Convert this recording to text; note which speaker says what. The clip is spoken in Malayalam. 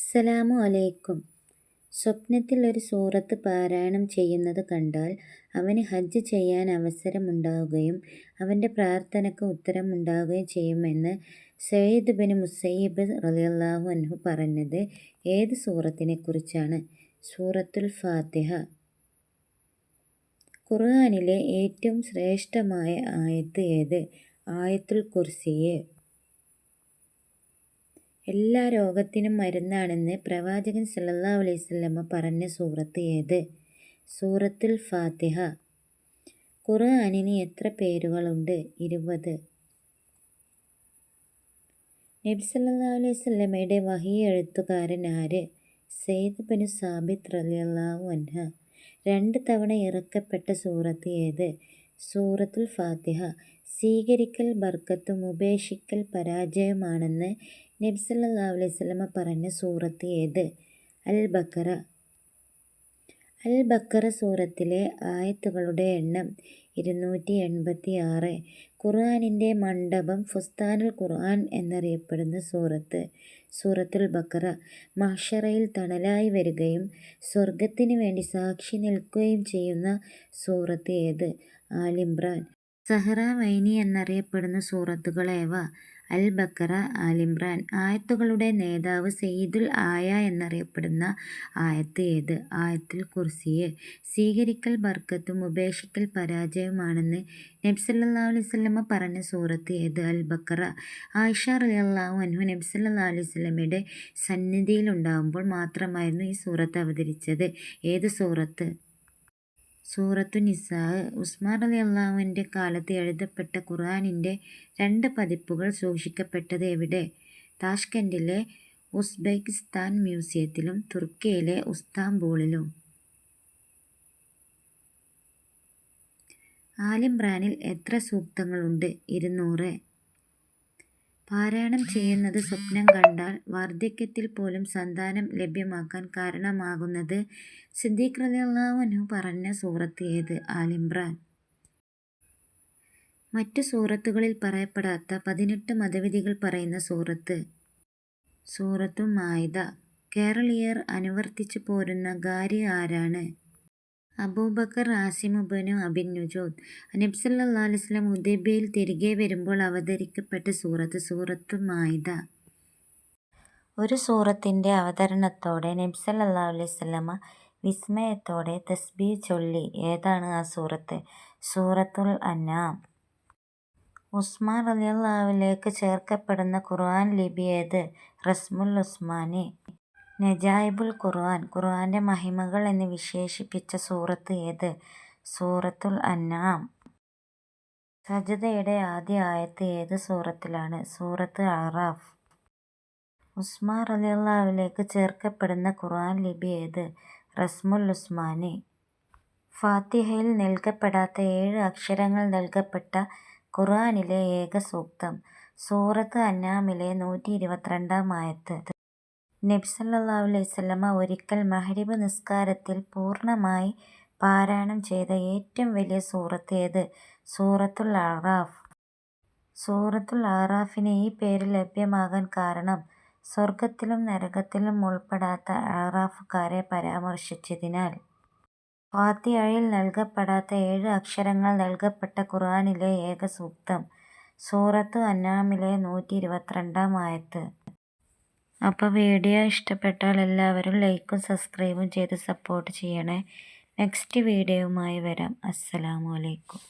Speaker 1: അസ്സലാമു അലൈക്കും. സ്വപ്നത്തിൽ ഒരു സൂറത്ത് പാരായണം ചെയ്യുന്നത് കണ്ടാൽ അവന് ഹജ്ജ് ചെയ്യാൻ അവസരമുണ്ടാവുകയും അവൻ്റെ പ്രാർത്ഥനയ്ക്ക് ഉത്തരമുണ്ടാവുകയും ചെയ്യുമെന്ന് സഈദ് ബിൻ മുസയ്യിബ് റളിയല്ലാഹു അൻഹു പറഞ്ഞത് ഏത് സൂറത്തിനെക്കുറിച്ചാണ്? സൂറത്തുൽ ഫാത്തിഹ. ഖുർആനിലെ ഏറ്റവും ശ്രേഷ്ഠമായ ആയത്ത് ഏത്? ആയത്തുൽ കുർസിയ്. എല്ലാ രോഗത്തിനും മരുന്നാണെന്ന് പ്രവാചകൻ സല്ലല്ലാഹു അലൈഹി വസല്ലമ പറഞ്ഞ സൂറത്ത് ഏത്? സൂറത്തുൽ ഫാത്തിഹ. ഖുർആനിന് എത്ര പേരുകളുണ്ട്? 20. നബി സല്ലല്ലാഹു അലൈഹി വസല്ലമയുടെ വഹി എഴുത്തുകാരൻ ആര്? സെയ്ദ് ബിൻ സാബിത്ത് റളിയല്ലാഹു അൻഹു. 2 തവണ ഇറക്കപ്പെട്ട സൂറത്ത് ഏത്? സൂറത്തുൽ ഫാത്തിഹ. സ്വീകരിക്കൽ ബർക്കത്തും ഉപേക്ഷിക്കൽ പരാജയവുമാണെന്ന് നബി സല്ലല്ലാഹു അലൈഹി വസല്ലമ പറഞ്ഞ സൂറത്ത് ഏത്? അൽ ബഖറ. അൽ ബഖറ സൂറത്തിലെ ആയത്തുകളുടെ എണ്ണം 286. ഖുർആനിൻ്റെ മണ്ഡപം ഫുസ്താനുൽ ഖുർആൻ എന്നറിയപ്പെടുന്ന സൂറത്ത്? സൂറത്തുൽ ബഖറ. മഹ്ശറയിൽ തണലായി വരികയും സ്വർഗത്തിന് വേണ്ടി സാക്ഷി നിൽക്കുകയും ചെയ്യുന്ന സൂറത്ത് ഏത്? ആലിംറാൻ. സഹ്റവൈനി എന്നറിയപ്പെടുന്ന സൂറത്തുകൾ ഏവ? അൽ ബഖറ, ആലിംറാൻ. ആയത്തുകളുടെ നേതാവ് സയ്യിദുൽ ആയ എന്നറിയപ്പെടുന്ന ആയത്ത് ഏത്? ആയത്തുൽ കുർസിയ്. സ്വീകരിക്കൽ ബർക്കത്തും ഉപേക്ഷിക്കൽ പരാജയവുമാണെന്ന് നബി സല്ലല്ലാഹു അലൈഹി വസല്ലമ പറഞ്ഞ സൂറത്ത് ഏത്? അൽ ബഖറ. ആയിഷ റളിയല്ലാഹു അൻഹ നബി സല്ലല്ലാഹു അലൈഹി വസല്ലമയുടെ സന്നിധിയിലുണ്ടാവുമ്പോൾ മാത്രമായിരുന്നു ഈ സൂറത്ത് അവതരിച്ചത്. ഏത് സൂറത്ത്? സൂറത്തു നിസാ. ഉസ്മാൻ റളിയല്ലാഹുവിൻ്റെ കാലത്ത് എഴുതപ്പെട്ട ഖുർആനിൻ്റെ 2 പതിപ്പുകൾ സൂക്ഷിക്കപ്പെട്ടത് എവിടെ? താഷ്കെൻഡിലെ ഉസ്ബെക്കിസ്ഥാൻ മ്യൂസിയത്തിലും തുർക്കിയിലെ ഇസ്താംബൂളിലും. ആലിംറാനിൽ എത്ര സൂക്തങ്ങളുണ്ട്? 200. പാരായണം ചെയ്യുന്നത് സ്വപ്നം കണ്ടാൽ വാർദ്ധക്യത്തിൽ പോലും സന്താനം ലഭ്യമാക്കാൻ കാരണമാകുന്നത് സിദ്ദീഖ് റളിയല്ലാഹു അൻഹു പറഞ്ഞ സൂറത്ത് ഏത്? ആലിംറാൻ. മറ്റു സൂറത്തുകളിൽ പറയപ്പെടാത്ത 18 മതവിധികൾ പറയുന്ന സൂറത്ത്? സൂറത്തു മാഇദ. കേരളീയർ അനുവർത്തിച്ചു പോരുന്ന ഖാരി ആരാണ്? അബൂബക്കർ ആസിം ഇബ്നു അബിൻ നുജൂദ്. നബി സല്ലല്ലാഹു അലൈഹി വസല്ലം ഹുദൈബിയയിൽ തിരികെ വരുമ്പോൾ അവതരിക്കപ്പെട്ട സൂറത്ത്? സൂറത്തു മാഇദ. ഒരു സൂറത്തിൻ്റെ അവതരണത്തോടെ നബി സല്ലല്ലാഹു അലൈഹി വസല്ലമ വിസ്മയത്തോടെ തസ്ബീഹ് ചൊല്ലി. ഏതാണ് ആ സൂറത്ത്? സൂറത്തുൽ അൻആം. ഉസ്മാൻ റളിയല്ലാഹുവിലേക്ക് ചേർക്കപ്പെടുന്ന ഖുർആൻ ലിപി ഏത്? റസ്മുൽ ഉസ്മാനി. നജായിബുൽ ഖുർആൻ. ഖുർആന്റെ മഹിമകൾ എന്ന് വിശേഷിപ്പിച്ച സൂറത്ത് ഏത്? സൂറത്തുൽ അൻആം. സജ്ദയുടെ ആദ്യ ആയത്ത് ഏത് സൂറത്തിലാണ്? സൂറത്ത് അഅറാഫ്. ഉസ്മാൻ റളിയല്ലാഹുവിലേക്ക് ചേർക്കപ്പെടുന്ന ഖുർആൻ ലിപി ഏത്? റസ്മുൽ ഉസ്മാനി. ഫാത്തിഹയിൽ നൽകപ്പെടാത്ത 7 അക്ഷരങ്ങൾ നൽകപ്പെട്ട ഖുർആനിലെ ഏക സൂക്തം? സൂറത്ത് അൻആമിലെ 122-ാം ആയത്ത്. നബി സല്ലല്ലാഹു അലൈഹി വസല്ലമ ഒരിക്കൽ മഗ്‌രിബ് നിസ്കാരത്തിൽ പൂർണ്ണമായി പാരായണം ചെയ്ത ഏറ്റവും വലിയ സൂറത്ത് ഏത്? സൂറത്തുൽ അഅറാഫ്. സൂറത്തുൽ അഅറാഫിന് ഈ പേര് ലഭ്യമാകാൻ കാരണം സ്വർഗത്തിലും നരകത്തിലും ഉൾപ്പെടാത്ത അഅറാഫുകാരെ പരാമർശിച്ചതിനാൽ. ഫാത്തിഹയിൽ നൽകപ്പെടാത്ത 7 അക്ഷരങ്ങൾ നൽകപ്പെട്ട ഖുർആനിലെ ഏക സൂക്തം? സൂറത്ത് അൻആമിലെ 122-ാം ആയത്ത്. അപ്പോൾ വീഡിയോ ഇഷ്ടപ്പെട്ടാൽ എല്ലാവരും ലൈക്കും സബ്സ്ക്രൈബും ചെയ്ത് സപ്പോർട്ട് ചെയ്യണേ. നെക്സ്റ്റ് വീഡിയോയുമായി വരാം. അസ്സലാമു അലൈക്കും.